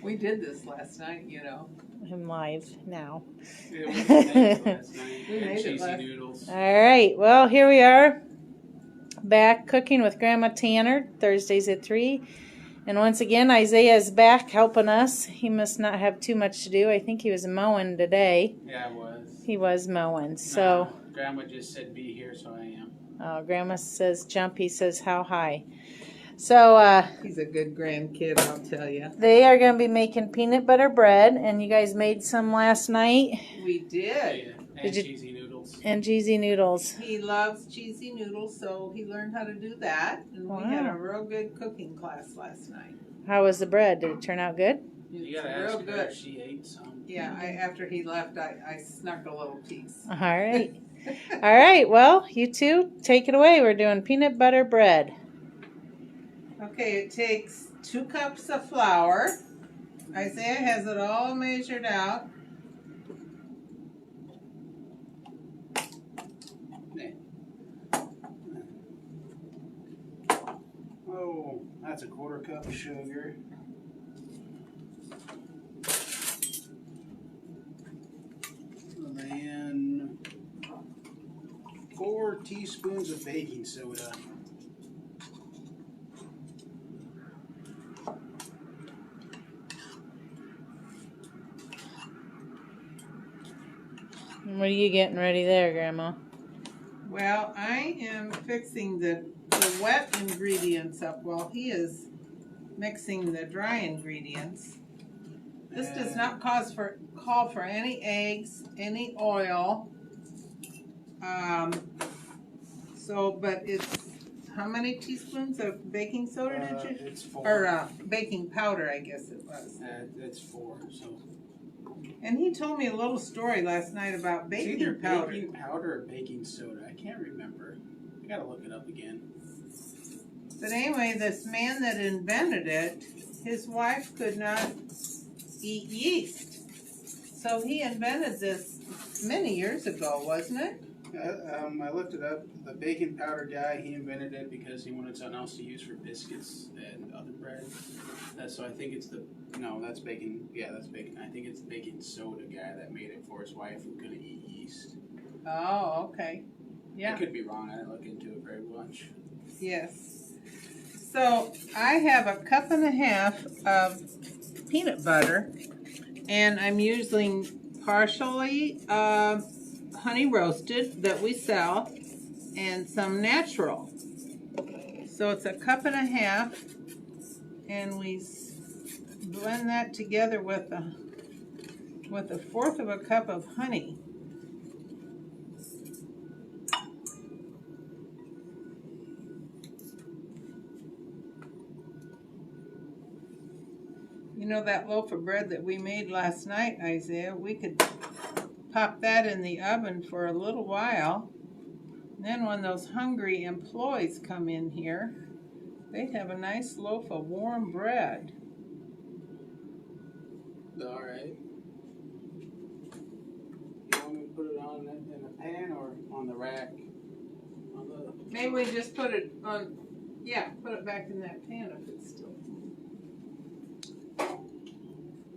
We did this last night, you know. I'm live now. Yeah, we made it last night. We And made it cheesy last- noodles. All right, well, here we are, back cooking with Grandma Tanner, Thursdays at 3. And once again, Isaiah is back helping us. He must not have too much to do. I think he was mowing today. Yeah, I was. He was mowing, so... Nah, Grandma just said be here, so I am. Grandma says jump, he says how high. So, He's a good grandkid, I'll tell you. they are going to be making peanut butter bread, and you guys made some last night. We did. Yeah, and Did you- cheesy noodles. And cheesy noodles. He loves cheesy noodles, so he learned how to do that. And we had a real good cooking class last night. How was the bread? Did it turn out good? You It's gotta real ask her good. if she ate some. Yeah, after he left, I snuck a little piece. All right. All right, well, you two, take it away. We're doing peanut butter bread. Okay, it takes 2 cups of flour. Isaiah has it all measured out. Oh, that's a 1/4 cup of sugar. And then 4 teaspoons of baking soda. What are you getting ready there, Grandma? Well, I am fixing the wet ingredients up while he is mixing the dry ingredients. This does not call for any eggs, any oil. But it's how many teaspoons of baking soda did you? It's 4. Or baking powder, I guess it was. It's 4. So And he told me a little story last night about it's baking either powder. baking powder or baking soda. I can't remember. I gotta look it up again. But anyway, this man that invented it, his wife could not eat yeast. So he invented this many years ago, wasn't it? I looked it up. The baking powder guy, he invented it because he wanted something else to use for biscuits and other bread. So I think it's that's baking. Yeah, that's baking. I think it's the baking soda guy that made it for his wife who couldn't eat yeast. Oh, okay. Yeah. I could be wrong. I didn't look into it very much. Yes. So I have 1.5 cups of peanut butter, and I'm using partially honey roasted that we sell, and some natural. So it's 1.5 cups, and we blend that together with 1/4 cup of honey. You know that loaf of bread that we made last night, Isaiah? We could pop that in the oven for a little while. Then when those hungry employees come in here, they'd have a nice loaf of warm bread. All right. You want me to put it on in a pan or on the rack? Maybe we just put it on, put it back in that pan if it's still.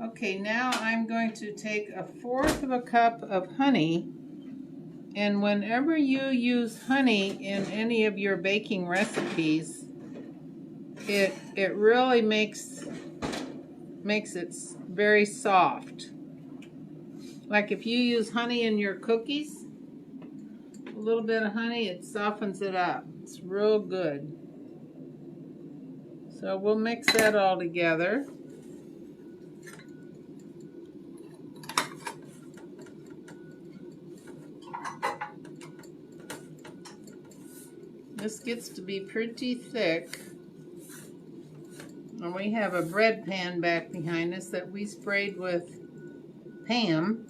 Okay, now I'm going to take 1/4 cup of honey, and whenever you use honey in any of your baking recipes, it really makes it very soft. Like if you use honey in your cookies, a little bit of honey, it softens it up. It's real good. So we'll mix that all together. This gets to be pretty thick. And we have a bread pan back behind us that we sprayed with Pam.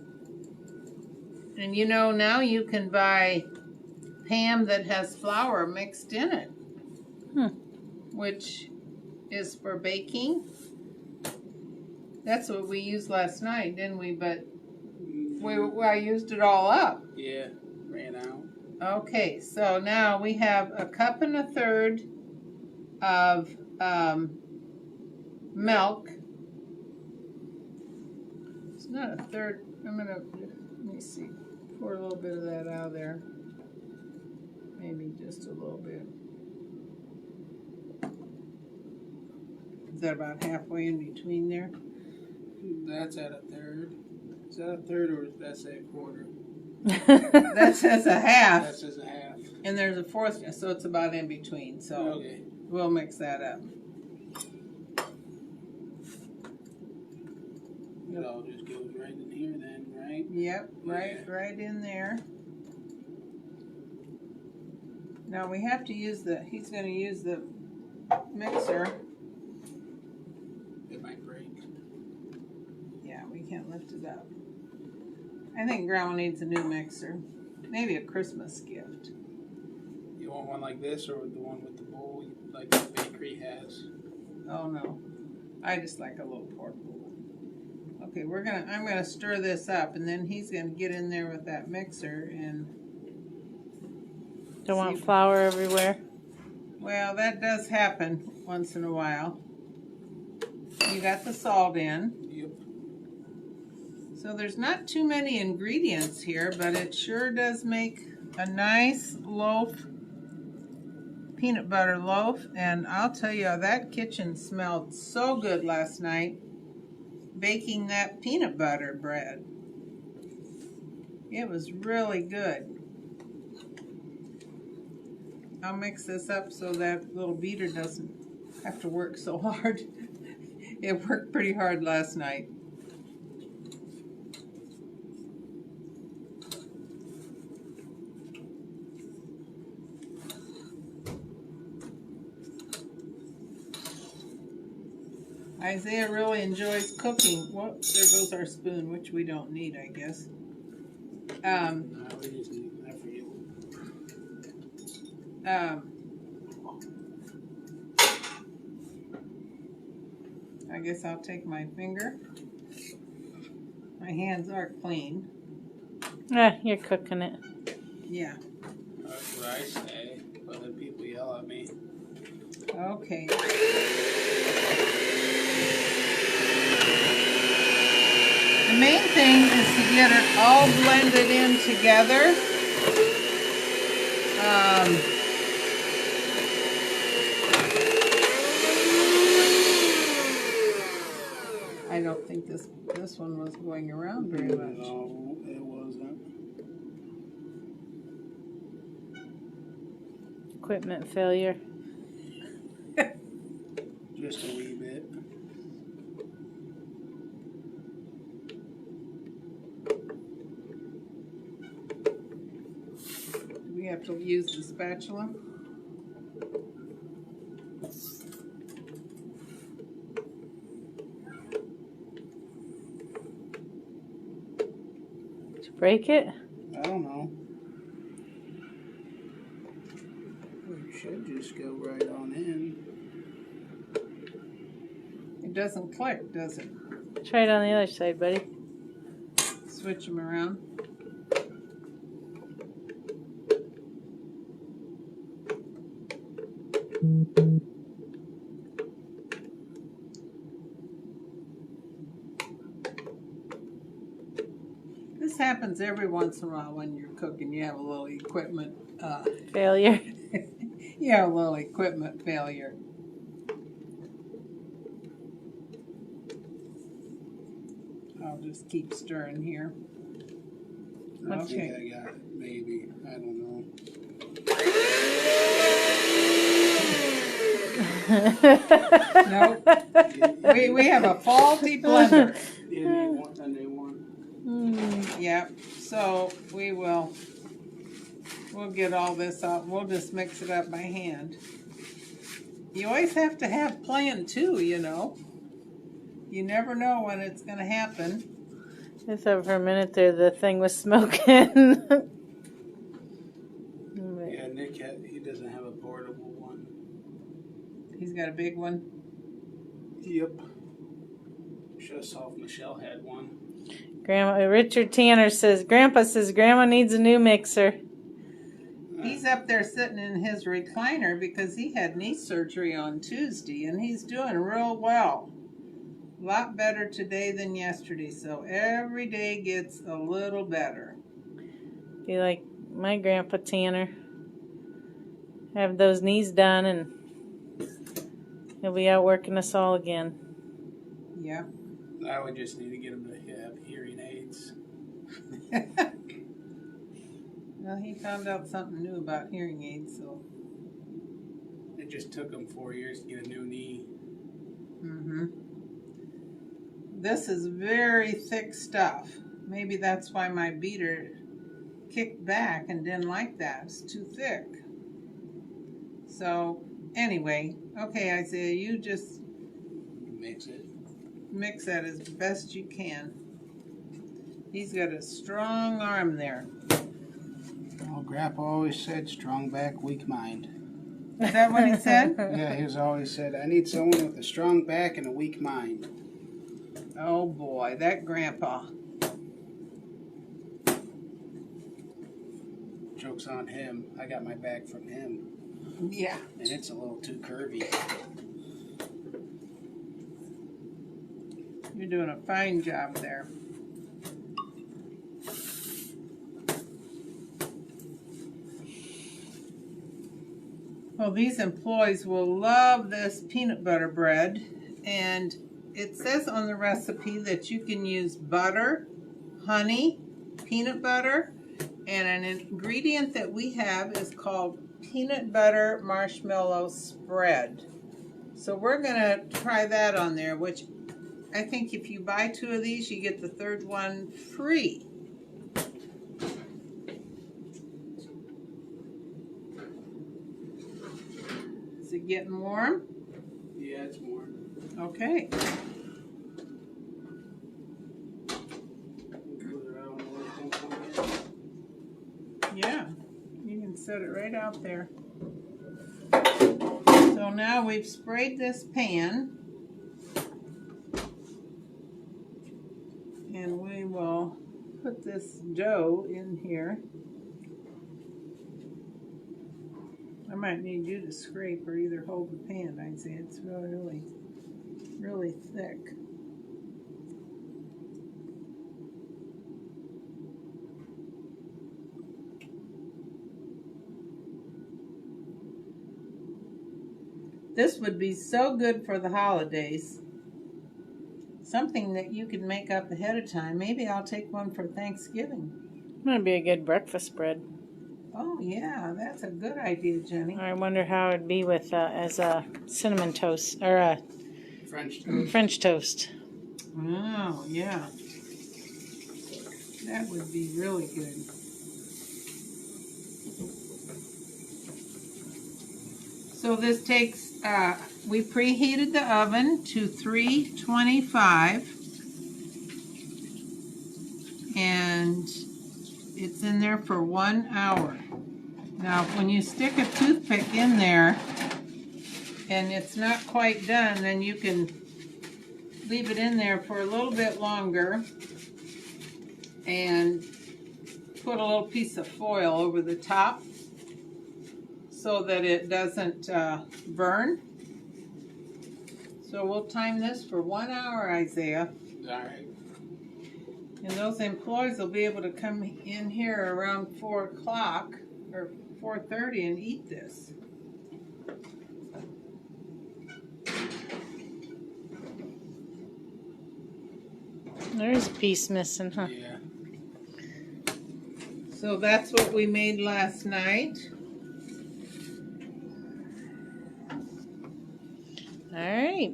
And you know, now you can buy Pam that has flour mixed in it, which is for baking. That's what we used last night, didn't we? But I used it all up. Yeah, ran out. Okay, so now we have 1.3 cups of milk, not a third. I'm gonna, let me see, pour a little bit of that out of there. Maybe just a little bit. Is that about halfway in between there? That's at a third. Is that a third or that's a quarter? That says a half. That says a half. And there's a fourth, so it's about in between. So Okay. we'll mix that up. It all just goes right in here then, right? Yep, right in there. Now we have to use he's going to use the mixer. It might break. Yeah, we can't lift it up. I think Grandma needs a new mixer. Maybe a Christmas gift. You want one like this or the one with the bowl like the bakery has? Oh no, I just like a little portable one. Okay, I'm gonna stir this up, and then he's gonna get in there with that mixer and. Don't want flour everywhere. Well, that does happen once in a while. You got the salt in. Yep. So there's not too many ingredients here, but it sure does make a nice loaf, peanut butter loaf. And I'll tell you, that kitchen smelled so good last night baking that peanut butter bread. It was really good. I'll mix this up so that little beater doesn't have to work so hard. It worked pretty hard last night. Isaiah really enjoys cooking. Whoop, there goes our spoon, which we don't need, I guess. No, we just need, I forget. I guess I'll take my finger. My hands are clean. You're cooking it. Yeah. That's what I say, but then people yell at me. Okay. The main thing is to get it all blended in together. I don't think this one was going around very much. No, it wasn't. Equipment failure. Just a wee bit. Do we have to use the spatula? Did you break it? I don't know. We should just go right on in. It doesn't click, does it? Try it on the other side, buddy. Switch them around. This happens every once in a while when you're cooking. You have a little equipment Failure. you have a little equipment failure. I'll just keep stirring here. I Okay. think I got it, maybe. I don't know. Nope. We have a faulty blender. And they want. Yep. So we'll get all this out. We'll just mix it up by hand. You always have to have plan too, you know. You never know when it's going to happen. I thought for a minute there the thing was smoking. Yeah, Nick, he doesn't have a portable one. He's got a big one. Yep. Should have saw if Michelle had one. Richard Tanner says, Grandpa says Grandma needs a new mixer. He's up there sitting in his recliner because he had knee surgery on Tuesday, and he's doing real well. A lot better today than yesterday, so every day gets a little better. Be like my grandpa Tanner. Have those knees done and he'll be out working us all again. Yeah. I would just need to get him to have hearing aids. Well, he found out something new about hearing aids, so. It just took him 4 years to get a new knee. Mm-hmm. This is very thick stuff. Maybe that's why my beater kicked back and didn't like that. It's too thick. So, anyway, okay, Isaiah, you just mix that as best you can. He's got a strong arm there. Well, Grandpa always said, strong back, weak mind. Is that what he said? Yeah, he's always said, I need someone with a strong back and a weak mind. Oh boy, that grandpa. Joke's on him. I got my back from him. Yeah. And it's a little too curvy. You're doing a fine job there. Well, these employees will love this peanut butter bread, and it says on the recipe that you can use butter, honey, peanut butter, and an ingredient that we have is called peanut butter marshmallow spread. So we're going to try that on there, which I think if you buy 2 of these, you get the 3rd one free. Is it getting warm? Yeah, it's warm. Okay. Yeah, you can set it right out there. So now we've sprayed this pan, and we will put this dough in here. I might need you to scrape or either hold the pan. I'd say it's really, really thick. This would be so good for the holidays. Something that you could make up ahead of time. Maybe I'll take one for Thanksgiving. That'd be a good breakfast bread. Oh yeah, that's a good idea, Jenny. I wonder how it'd be with as a cinnamon toast or a French toast. Oh yeah, that would be really good. So this takes, we preheated the oven to 325, and it's in there for 1 hour. Now, when you stick a toothpick in there and it's not quite done, then you can leave it in there for a little bit longer and put a little piece of foil over the top so that it doesn't burn. So we'll time this for 1 hour, Isaiah. All right. And those employees will be able to come in here around 4 o'clock or 4:30 and eat this. There's a piece missing, huh? Yeah. So that's what we made last night. All right.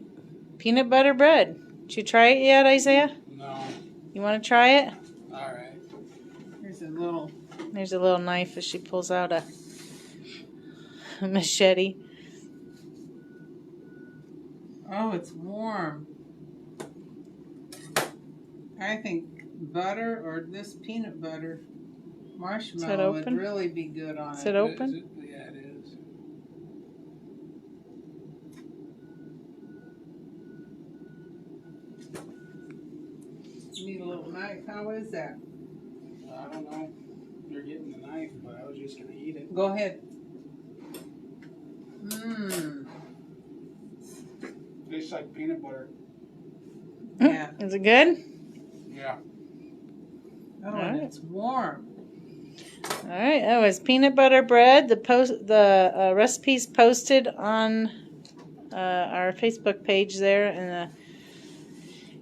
Peanut butter bread. Did you try it yet, Isaiah? No. You want to try it? All right. Here's a little. There's a little knife as she pulls out a machete. Oh, it's warm. I think butter or this peanut butter marshmallow would open? really be good on Is it. it open? Yeah, it is. You need a little knife. How is that? I don't know. You're getting the knife, but I was just going to eat it. Go ahead. Mmm. Tastes like peanut butter. Is it good? Yeah. Oh, and Alright. it's warm. All right, that was peanut butter bread. The recipes posted on our Facebook page there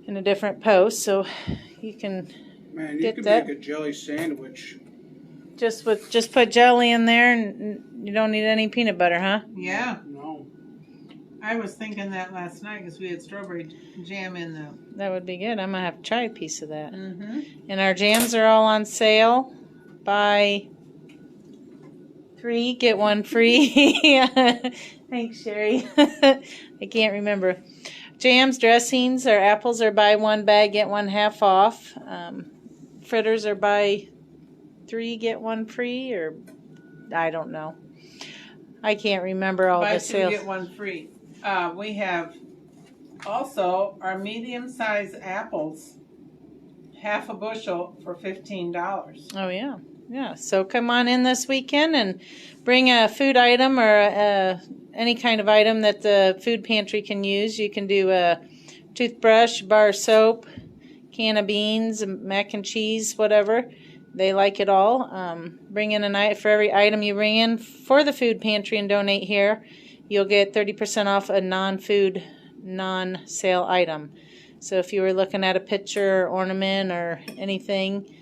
in a different post, so you can Man, you Get could that. make a jelly sandwich. just put jelly in there, and you don't need any peanut butter, huh? Yeah, No. I was thinking that last night because we had strawberry jam in the. That would be good. I'm gonna have to try a piece of that. Mm-hmm. And our jams are all on sale. Buy 3, get 1 free. Thanks, Sherry. I can't remember. Jams, dressings, or apples are buy 1 bag, get 1 half off. Fritters are buy 3, get 1 free, or I don't know. I can't remember all Buy the 2, sales. get 1 free. We have also our medium-sized apples, half a bushel for $15. Oh, yeah. Yeah. So come on in this weekend and bring a food item or any kind of item that the food pantry can use. You can do a toothbrush, bar of soap, can of beans, mac and cheese, whatever. They like it all. Bring in for every item you bring in for the food pantry and donate here, you'll get 30% off a non-food, non-sale item. So if you were looking at a picture or ornament or anything,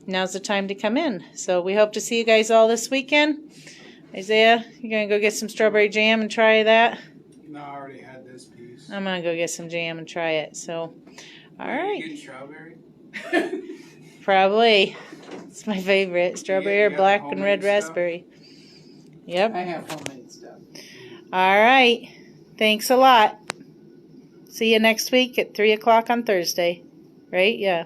now's the time to come in. So we hope to see you guys all this weekend. Isaiah, you gonna go get some strawberry jam and try that? No, I already had this piece. I'm gonna go get some jam and try it. So, all right, You get strawberry? probably. It's my favorite, strawberry You or got black and homemade red stuff? raspberry. Yep. I have homemade stuff. All right. Thanks a lot. See you next week at 3 o'clock on Thursday. Right? Yeah.